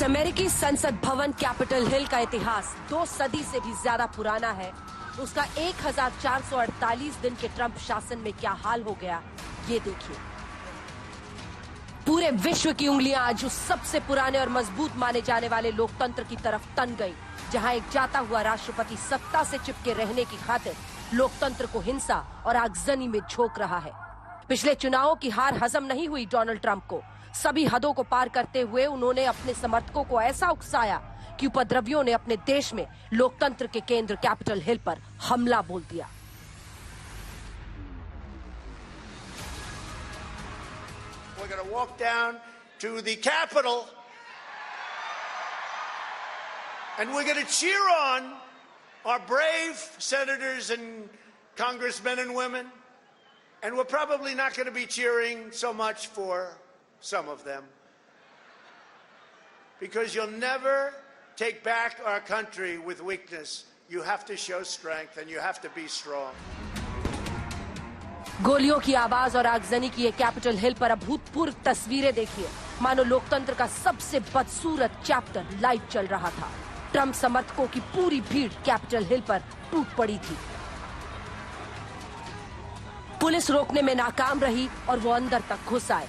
अमेरिकी संसद भवन कैपिटल हिल का इतिहास 2 सदी से भी ज्यादा पुराना है। उसका 1448 दिन के ट्रंप शासन में क्या हाल हो गया, ये देखिए। पूरे विश्व की उंगलियां आज उस सबसे पुराने और मजबूत माने जाने वाले लोकतंत्र की तरफ तन गई, जहां एक जाता हुआ राष्ट्रपति सत्ता से चिपके रहने की खातिर लोकतंत्र को हिंसा और आगजनी में झोंक रहा है। पिछले चुनावों की हार हजम नहीं हुई डोनाल्ड ट्रंप को। सभी हदों को पार करते हुए उन्होंने अपने समर्थकों को ऐसा उकसाया कि उपद्रवियों ने अपने देश में लोकतंत्र के केंद्र कैपिटल हिल पर हमला बोल दिया। We're going to walk down to the Capitol and we're going to cheer on our brave senators and congressmen and women, and we're probably not going to be cheering so much for some of them, because you'll never take back our country with weakness. You have to show strength and you have to be strong. गोलियों की आवाज और आगजनी की ये Capitol Hill पर अभूतपूर्व तस्वीरें देखिए, मानो लोकतंत्र का सबसे बदसूरत चैप्टर लाइव चल रहा था। ट्रंप समर्थकों की पूरी भीड़ कैपिटल हिल पर टूट पड़ी थी। पुलिस रोकने में नाकाम रही और वो अंदर तक घुस आए।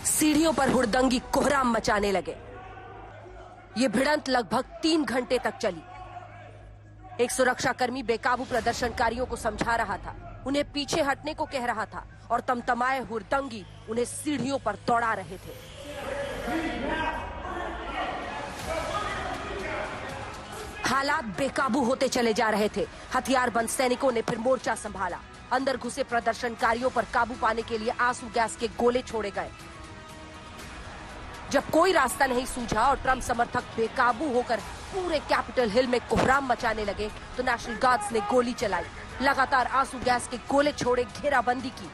सीढ़ियों पर हुड़दंगी कोहराम मचाने लगे। ये भिड़ंत लगभग 3 घंटे तक चली। एक सुरक्षाकर्मी बेकाबू प्रदर्शनकारियों को समझा रहा था, उन्हें पीछे हटने को कह रहा था और तमतमाए हुड़दंगी उन्हें सीढ़ियों पर दौड़ा रहे थे। हालात बेकाबू होते चले जा रहे थे। हथियारबंद सैनिकों ने फिर मोर्चा संभाला। अंदर घुसे प्रदर्शनकारियों पर काबू पाने के लिए आंसू गैस के गोले छोड़े गए। जब कोई रास्ता नहीं सूझा और ट्रंप समर्थक बेकाबू होकर पूरे कैपिटल हिल में कोहराम मचाने लगे, तो नेशनल गार्ड्स ने गोली चलाई, लगातार आंसू गैस के गोले छोड़े, घेराबंदी की।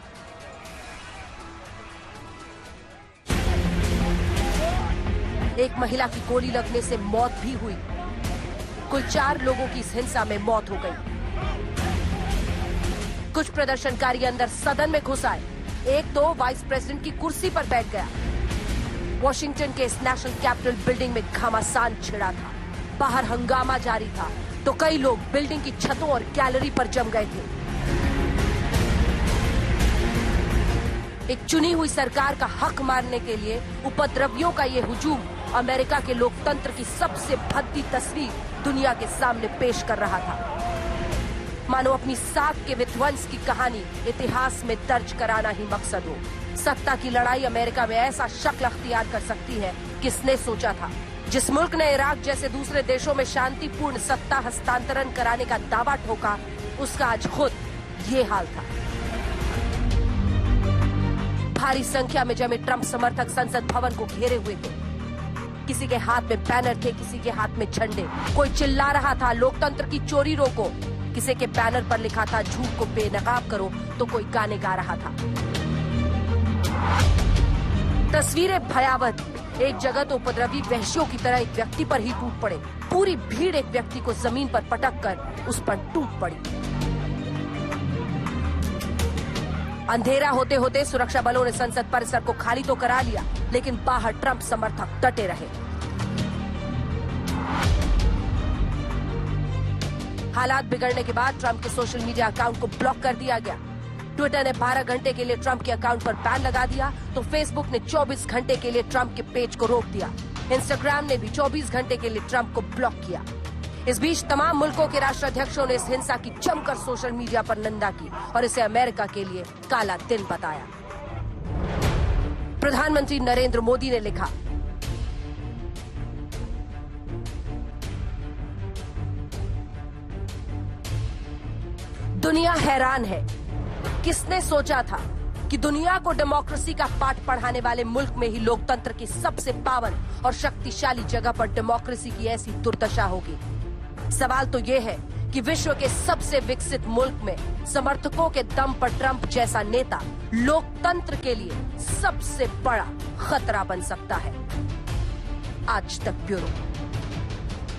एक महिला की गोली लगने से मौत भी हुई। कुल 4 लोगों की इस हिंसा में मौत हो गई। कुछ प्रदर्शनकारी अंदर सदन में घुस आए। एक तो वाइस प्रेसिडेंट की कुर्सी पर बैठ गया। वॉशिंगटन के इस नेशनल कैपिटल बिल्डिंग में घमासान छिड़ा था। बाहर हंगामा जारी था तो कई लोग बिल्डिंग की छतों और गैलरी पर जम गए थे। एक चुनी हुई सरकार का हक मारने के लिए उपद्रवियों का ये हुजूम अमेरिका के लोकतंत्र की सबसे भद्दी तस्वीर दुनिया के सामने पेश कर रहा था। मानो अपनी साख के विध्वंस की कहानी इतिहास में दर्ज कराना ही मकसद हो। सत्ता की लड़ाई अमेरिका में ऐसा शक्ल अख्तियार कर सकती है, किसने सोचा था। जिस मुल्क ने इराक जैसे दूसरे देशों में शांतिपूर्ण सत्ता हस्तांतरण कराने का दावा ठोका, उसका आज खुद ये हाल था। भारी संख्या में जमे ट्रंप समर्थक संसद भवन को घेरे हुए थे। किसी के हाथ में बैनर थे, किसी के हाथ में झंडे। कोई चिल्ला रहा था, लोकतंत्र की चोरी रोको। किसी के बैनर पर लिखा था, झूठ को बेनकाब करो, तो कोई गाने गा रहा था। तस्वीरें भयावह थी। एक जगह तो उपद्रवी वहशियों की तरह एक व्यक्ति पर ही टूट पड़े। पूरी भीड़ एक व्यक्ति को जमीन पर पटक कर उस पर टूट पड़ी। अंधेरा होते होते सुरक्षा बलों ने संसद परिसर को खाली तो करा लिया, लेकिन बाहर ट्रंप समर्थक डटे रहे। हालात बिगड़ने के बाद ट्रंप के सोशल मीडिया अकाउंट को ब्लॉक कर दिया गया। ट्विटर ने 12 घंटे के लिए ट्रंप के अकाउंट पर बैन लगा दिया, तो फेसबुक ने 24 घंटे के लिए ट्रंप के पेज को रोक दिया। इंस्टाग्राम ने भी 24 घंटे के लिए ट्रंप को ब्लॉक किया। इस बीच तमाम मुल्कों के राष्ट्राध्यक्षों ने इस हिंसा की जमकर सोशल मीडिया पर निंदा की और इसे अमेरिका के लिए काला दिन बताया। प्रधानमंत्री नरेंद्र मोदी ने लिखा, दुनिया हैरान है। किसने सोचा था कि दुनिया को डेमोक्रेसी का पाठ पढ़ाने वाले मुल्क में ही लोकतंत्र की सबसे पावन और शक्तिशाली जगह पर डेमोक्रेसी की ऐसी दुर्दशा होगी। सवाल तो यह है कि विश्व के सबसे विकसित मुल्क में समर्थकों के दम पर ट्रंप जैसा नेता लोकतंत्र के लिए सबसे बड़ा खतरा बन सकता है। आज तक ब्यूरो।